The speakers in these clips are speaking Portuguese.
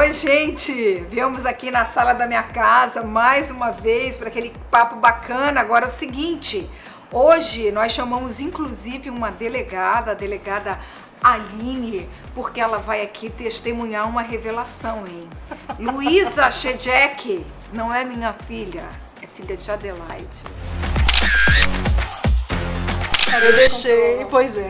Oi, gente! Viemos aqui na sala da minha casa mais uma vez para aquele papo bacana. Agora é o seguinte, hoje nós chamamos inclusive uma delegada, a delegada Aline, porque ela vai aqui testemunhar uma revelação, hein? Luísa Shedek não é minha filha, é filha de Adelaide.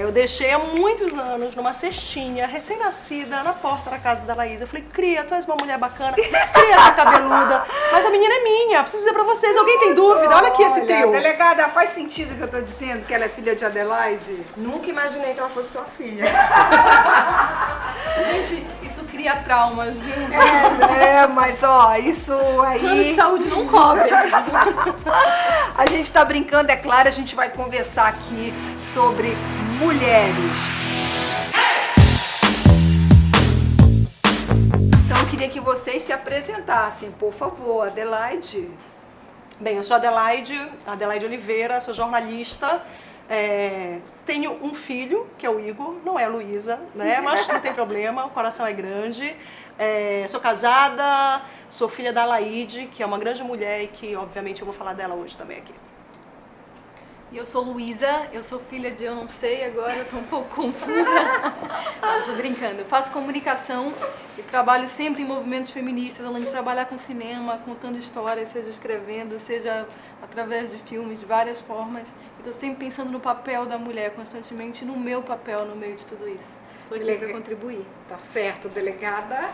Eu deixei há muitos anos numa cestinha, recém-nascida, na porta da casa da Laís. Eu falei, cria, tu és uma mulher bacana, cria essa cabeluda, mas a menina é minha, preciso dizer pra vocês, alguém tem dúvida? Olha aqui esse trio. Delegada, faz sentido que eu tô dizendo que ela é filha de Adelaide? Nunca imaginei que ela fosse sua filha. Gente, isso cria traumas, viu? Mas ó, isso aí... Plano de saúde não cobre. A gente tá brincando, é claro, a gente vai conversar aqui sobre mulheres. Então eu queria que vocês se apresentassem, por favor. Adelaide. Bem, eu sou Adelaide Oliveira, sou jornalista. Tenho um filho, que é o Igor, não é a Luísa, né? Mas não tem problema, o coração é grande. Sou casada, sou filha da Laide, que é uma grande mulher e que, obviamente, eu vou falar dela hoje também aqui. E eu sou Luísa, eu sou filha de eu não sei, agora eu tô um pouco confusa. Não, tô brincando. Eu faço comunicação e trabalho sempre em movimentos feministas, além de trabalhar com cinema, contando histórias, seja escrevendo, seja através de filmes, de várias formas. E tô sempre pensando no papel da mulher constantemente, no meu papel no meio de tudo isso. Tô aqui para contribuir. Tá certo, delegada.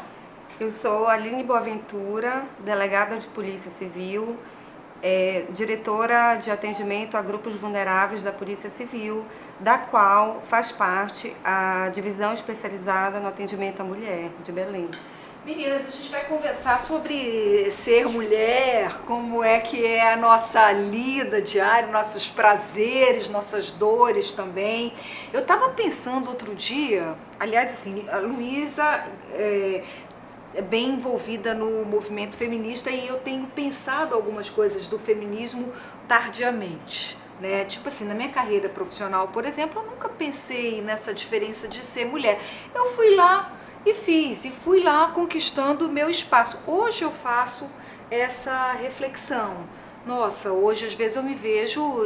Eu sou Aline Boaventura, delegada de Polícia Civil, diretora de atendimento a grupos vulneráveis da Polícia Civil, da qual faz parte a divisão especializada no atendimento à mulher de Belém. Meninas, a gente vai conversar sobre ser mulher, como é que é a nossa lida diária, nossos prazeres, nossas dores também. Eu estava pensando outro dia, aliás, assim, a Luísa é bem envolvida no movimento feminista e eu tenho pensado algumas coisas do feminismo tardiamente. Né? Tipo assim, na minha carreira profissional, por exemplo, eu nunca pensei nessa diferença de ser mulher. Eu fui lá e fui lá conquistando o meu espaço. Hoje eu faço essa reflexão. Nossa, hoje às vezes eu me vejo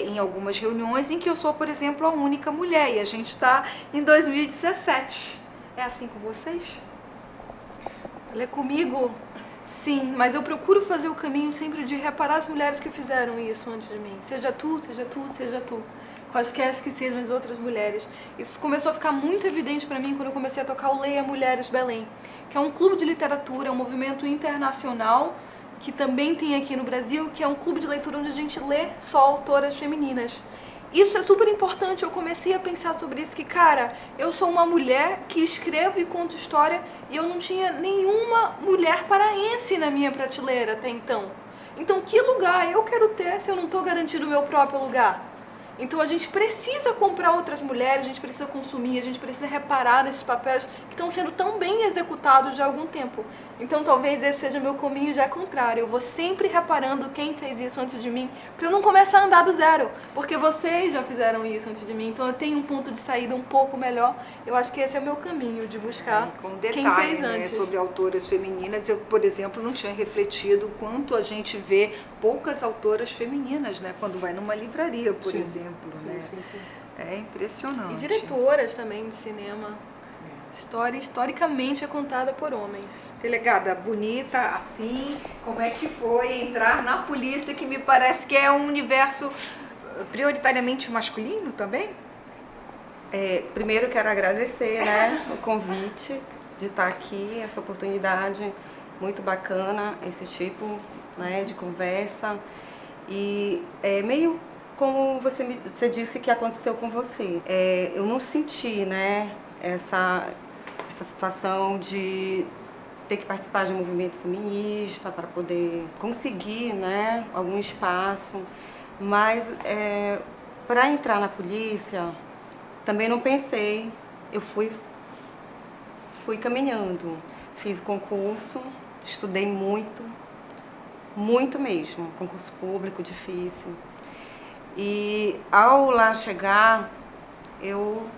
em algumas reuniões em que eu sou, por exemplo, a única mulher e a gente está em 2017. É assim com vocês? Ela é comigo? Sim, mas eu procuro fazer o caminho sempre de reparar as mulheres que fizeram isso antes de mim. Seja tu, seja tu, seja tu. Quaisquer que sejam as outras mulheres. Isso começou a ficar muito evidente para mim quando eu comecei a tocar o Leia Mulheres Belém, que é um clube de literatura, é um movimento internacional que também tem aqui no Brasil, que é um clube de leitura onde a gente lê só autoras femininas. Isso é super importante, eu comecei a pensar sobre isso, que, cara, eu sou uma mulher que escrevo e conto história e eu não tinha nenhuma mulher paraense na minha prateleira até então. Então, que lugar eu quero ter se eu não estou garantindo o meu próprio lugar? Então a gente precisa comprar outras mulheres, a gente precisa consumir, a gente precisa reparar nesses papéis que estão sendo tão bem executados já há algum tempo. Então talvez esse seja o meu caminho já contrário. Eu vou sempre reparando quem fez isso antes de mim, para eu não começar a andar do zero, porque vocês já fizeram isso antes de mim. Então eu tenho um ponto de saída um pouco melhor. Eu acho que esse é o meu caminho, de buscar com detalhe, quem fez né, antes. sobre autoras femininas. Eu, por exemplo, não tinha refletido quanto a gente vê poucas autoras femininas, né, quando vai numa livraria, por exemplo. Né? Sim. É impressionante. E diretoras também de cinema. História historicamente é contada por homens. Delegada, bonita assim, como é que foi entrar na polícia, que me parece que é um universo prioritariamente masculino também? Primeiro quero agradecer, né, o convite de estar aqui, essa oportunidade muito bacana, esse tipo, né, de conversa. E meio como você disse que aconteceu com você. Eu não senti, né, essa situação de ter que participar de um movimento feminista para poder conseguir, né, algum espaço. Mas para entrar na polícia, também não pensei. Eu fui caminhando. Fiz o concurso, estudei muito mesmo. Concurso público difícil. E ao lá chegar, eu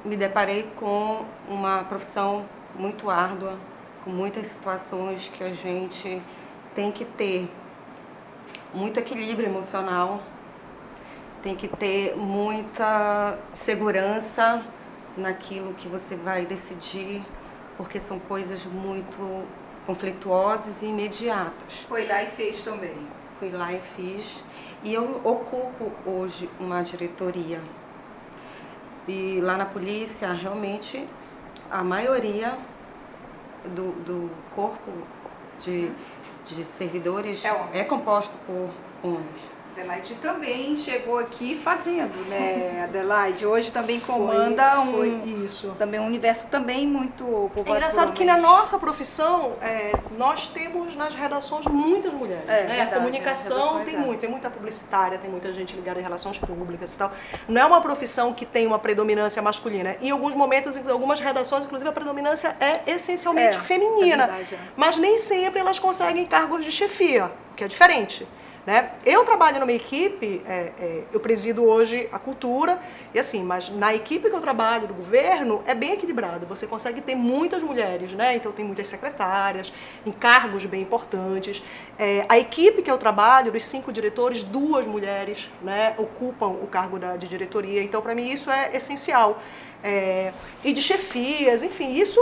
me deparei com uma profissão muito árdua, com muitas situações que a gente tem que ter muito equilíbrio emocional, tem que ter muita segurança naquilo que você vai decidir, porque são coisas muito conflituosas e imediatas. Foi lá e fez também. Fui lá e fiz. E eu ocupo hoje uma diretoria. E lá na polícia, realmente, a maioria do corpo de servidores é composto por homens. Adelaide também chegou aqui fazendo, né, Adelaide? Hoje também comanda foi isso. também um universo também muito povoado. É engraçado que na nossa profissão, nós temos nas redações muitas mulheres. Né? Verdade, A comunicação tem muita publicitária, tem muita gente ligada em relações públicas e tal. Não é uma profissão que tem uma predominância masculina. Em alguns momentos, em algumas redações, inclusive, a predominância é essencialmente feminina. Verdade, Mas nem sempre elas conseguem cargos de chefia, o que é diferente. Né? Eu trabalho numa equipe, eu presido hoje a cultura, e assim, mas na equipe que eu trabalho, do governo, é bem equilibrado. Você consegue ter muitas mulheres, né? Então tem muitas secretárias, em cargos bem importantes. A equipe que eu trabalho, dos 5 diretores, 2 mulheres, né, ocupam o cargo de diretoria. Então, para mim, isso é essencial. E de chefias, enfim, isso,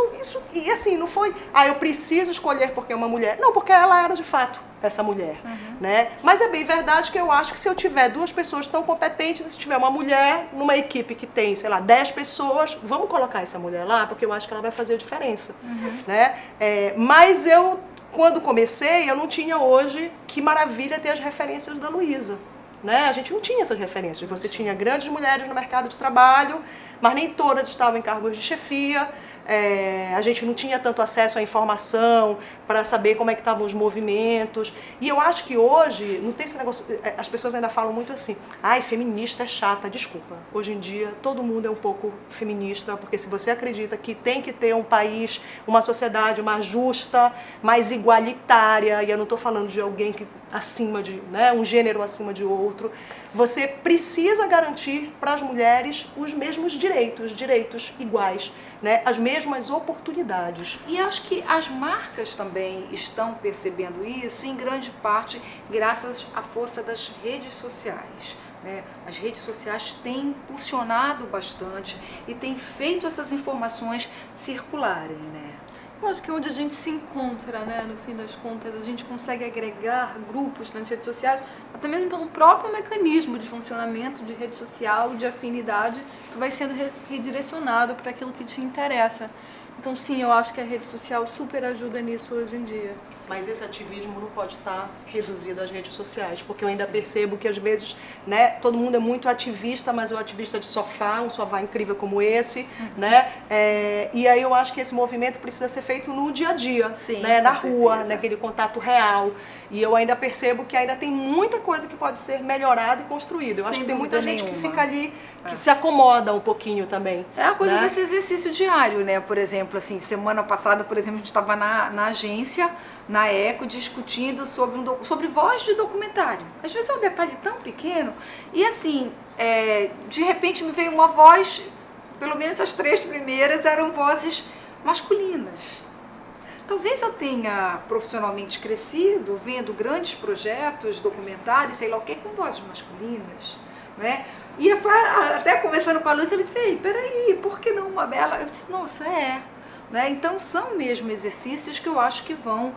e assim, não foi, eu preciso escolher porque é uma mulher. Não, porque ela era de fato essa mulher, né? Mas é bem verdade que eu acho que se eu tiver 2 pessoas tão competentes, se tiver uma mulher numa equipe que tem, sei lá, 10 pessoas, vamos colocar essa mulher lá, porque eu acho que ela vai fazer a diferença, né? Mas eu, quando comecei, eu não tinha hoje, que maravilha ter as referências da Luísa. Né? A gente não tinha essas referências. Você tinha grandes mulheres no mercado de trabalho, mas nem todas estavam em cargos de chefia. A gente não tinha tanto acesso à informação para saber como é que estavam os movimentos. E eu acho que hoje, não tem esse negócio, as pessoas ainda falam muito assim, feminista é chata. Desculpa, hoje em dia todo mundo é um pouco feminista, porque se você acredita que tem que ter um país, uma sociedade mais justa, mais igualitária, e eu não estou falando de alguém que acima de, né, um gênero acima de outro, você precisa garantir para as mulheres os mesmos direitos iguais, né, as mesmas oportunidades. E acho que as marcas também estão percebendo isso, em grande parte graças à força das redes sociais. Né? As redes sociais têm impulsionado bastante e têm feito essas informações circularem, né? Eu acho que é onde a gente se encontra, né? No fim das contas, a gente consegue agregar grupos nas redes sociais, até mesmo pelo próprio mecanismo de funcionamento de rede social, de afinidade, tu vai sendo redirecionado para aquilo que te interessa. Então, sim, eu acho que a rede social super ajuda nisso hoje em dia. Mas esse ativismo não pode estar reduzido às redes sociais, porque eu ainda percebo que às vezes, né, todo mundo é muito ativista, mas é um ativista de sofá, um sofá incrível como esse, né? E aí eu acho que esse movimento precisa ser feito no dia a dia, sim, né, na rua, certeza. naquele contato real. E eu ainda percebo que ainda tem muita coisa que pode ser melhorada e construída. Eu acho que tem muita gente que fica ali, que se acomoda um pouquinho também. É a coisa né? desse exercício diário, né? Por exemplo, assim, semana passada, por exemplo, a gente estava na agência, na ECO, discutindo sobre voz de documentário. Às vezes é um detalhe tão pequeno. E assim, de repente me veio uma voz, pelo menos as 3 primeiras eram vozes masculinas. Talvez eu tenha profissionalmente crescido vendo grandes projetos, documentários, sei lá o que, com vozes masculinas, né? E até conversando com a Lúcia, ele disse, ei, peraí, por que não uma bela? Eu disse, nossa, né? Então são mesmo exercícios que eu acho que vão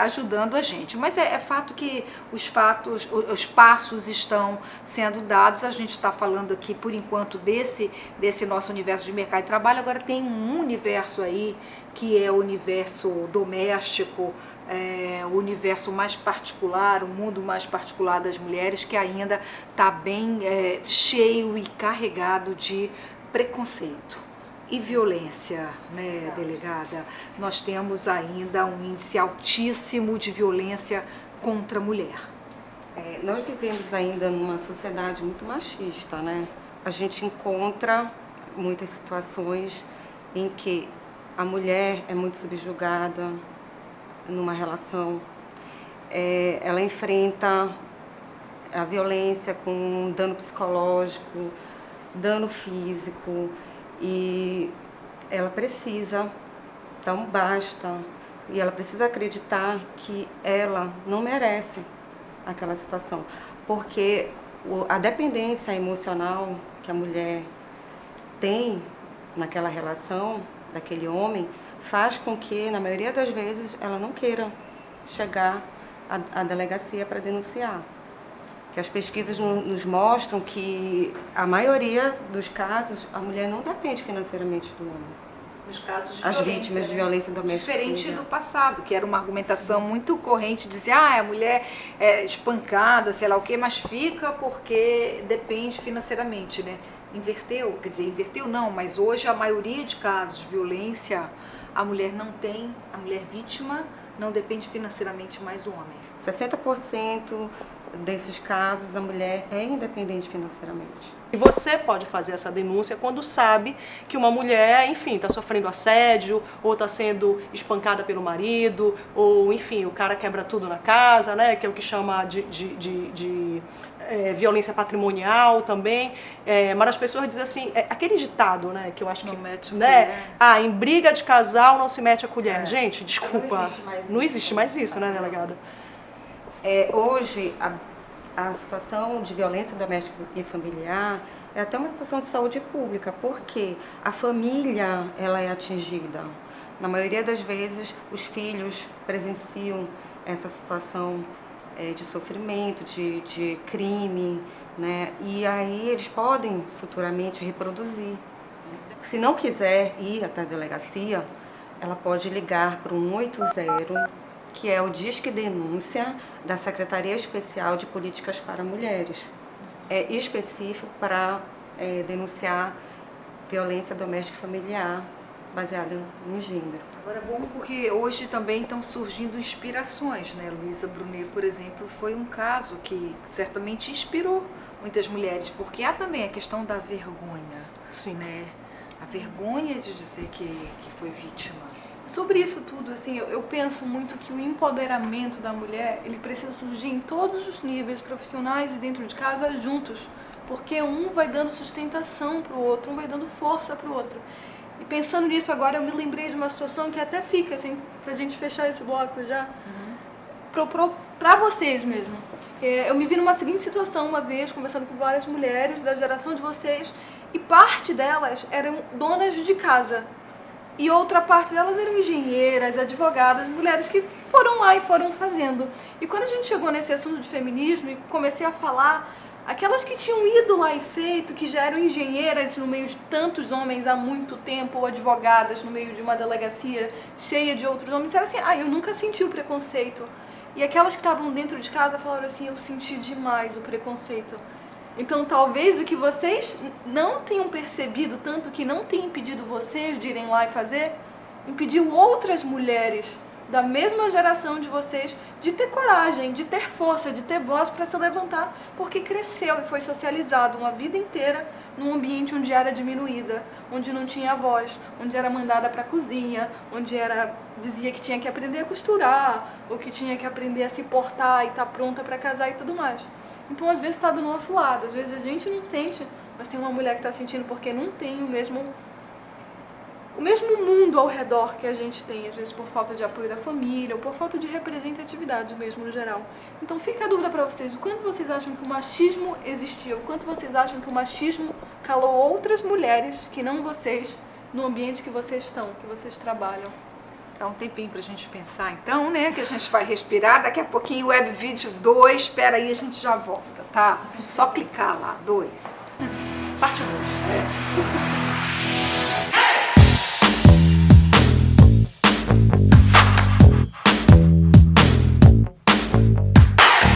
ajudando a gente. Mas é fato que os passos estão sendo dados. A gente está falando aqui, por enquanto, desse nosso universo de mercado e trabalho. Agora tem um universo aí, que é o universo doméstico, o universo mais particular, o mundo mais particular das mulheres, que ainda está bem cheio e carregado de preconceito e violência, né, delegada? Nós temos ainda um índice altíssimo de violência contra a mulher. Nós vivemos ainda numa sociedade muito machista, né? A gente encontra muitas situações em que a mulher é muito subjugada numa relação, ela enfrenta a violência com dano psicológico, dano físico, e ela precisa Então basta. E ela precisa acreditar que ela não merece aquela situação. Porque a dependência emocional que a mulher tem naquela relação, daquele homem, faz com que, na maioria das vezes, ela não queira chegar à delegacia para denunciar. Que as pesquisas nos mostram que, a maioria dos casos, a mulher não depende financeiramente do homem. Nos casos de As violência, vítimas de né? violência doméstica. Diferente familiar. do passado, que era uma argumentação muito corrente, dizer, a mulher é espancada, sei lá o quê, mas fica porque depende financeiramente, né? Inverteu, quer dizer, inverteu não, mas hoje a maioria de casos de violência, a mulher não tem, a mulher vítima não depende financeiramente mais do homem. 60% desses casos, a mulher é independente financeiramente. E você pode fazer essa denúncia quando sabe que uma mulher, enfim, está sofrendo assédio, ou está sendo espancada pelo marido, ou, enfim, o cara quebra tudo na casa, né, que é o que chama de violência patrimonial também. Mas as pessoas dizem assim, aquele ditado, né, que eu acho Não que... mete a né, colher. em briga de casal não se mete a colher. É. Gente, desculpa, não existe mais isso, né, delegada? Hoje, a situação de violência doméstica e familiar é até uma situação de saúde pública, porque a família ela é atingida. Na maioria das vezes, os filhos presenciam essa situação de sofrimento, de crime, né? E aí eles podem futuramente reproduzir. Se não quiser ir até a delegacia, ela pode ligar para o 180, que é o Disque Denúncia da Secretaria Especial de Políticas para Mulheres. É específico para denunciar violência doméstica e familiar baseada em gênero. Agora é bom porque hoje também estão surgindo inspirações, né? Luísa Brunet, por exemplo, foi um caso que certamente inspirou muitas mulheres, porque há também a questão da vergonha, Sim. né? A vergonha de dizer que foi vítima. Sobre isso tudo, assim, eu penso muito que o empoderamento da mulher, ele precisa surgir em todos os níveis, profissionais e dentro de casa, juntos. Porque um vai dando sustentação para o outro, um vai dando força para o outro. E pensando nisso agora, eu me lembrei de uma situação que até fica, assim, pra gente fechar esse bloco já, pra vocês mesmo. Eu me vi numa seguinte situação uma vez, conversando com várias mulheres da geração de vocês, e parte delas eram donas de casa. E outra parte delas eram engenheiras, advogadas, mulheres que foram lá e foram fazendo. E quando a gente chegou nesse assunto de feminismo e comecei a falar, aquelas que tinham ido lá e feito, que já eram engenheiras no meio de tantos homens há muito tempo, ou advogadas no meio de uma delegacia cheia de outros homens, disseram assim, eu nunca senti o preconceito. E aquelas que estavam dentro de casa falaram assim, eu senti demais o preconceito. Então, talvez o que vocês não tenham percebido, tanto que não tem impedido vocês de irem lá e fazer, impediu outras mulheres da mesma geração de vocês de ter coragem, de ter força, de ter voz para se levantar, porque cresceu e foi socializado uma vida inteira num ambiente onde era diminuída, onde não tinha voz, onde era mandada para a cozinha, onde dizia que tinha que aprender a costurar, ou que tinha que aprender a se portar e estar pronta para casar e tudo mais. Então, às vezes, está do nosso lado. Às vezes, a gente não sente, mas tem uma mulher que está sentindo porque não tem o mesmo mundo ao redor que a gente tem. Às vezes, por falta de apoio da família ou por falta de representatividade mesmo, no geral. Então, fica a dúvida para vocês. O quanto vocês acham que o machismo existiu? O quanto vocês acham que o machismo calou outras mulheres que não vocês no ambiente que vocês estão, que vocês trabalham? Dá um tempinho pra gente pensar então, né? Que a gente vai respirar. Daqui a pouquinho o Web Vídeo 2. Espera aí, a gente já volta, tá? Só clicar lá, 2. Parte 2.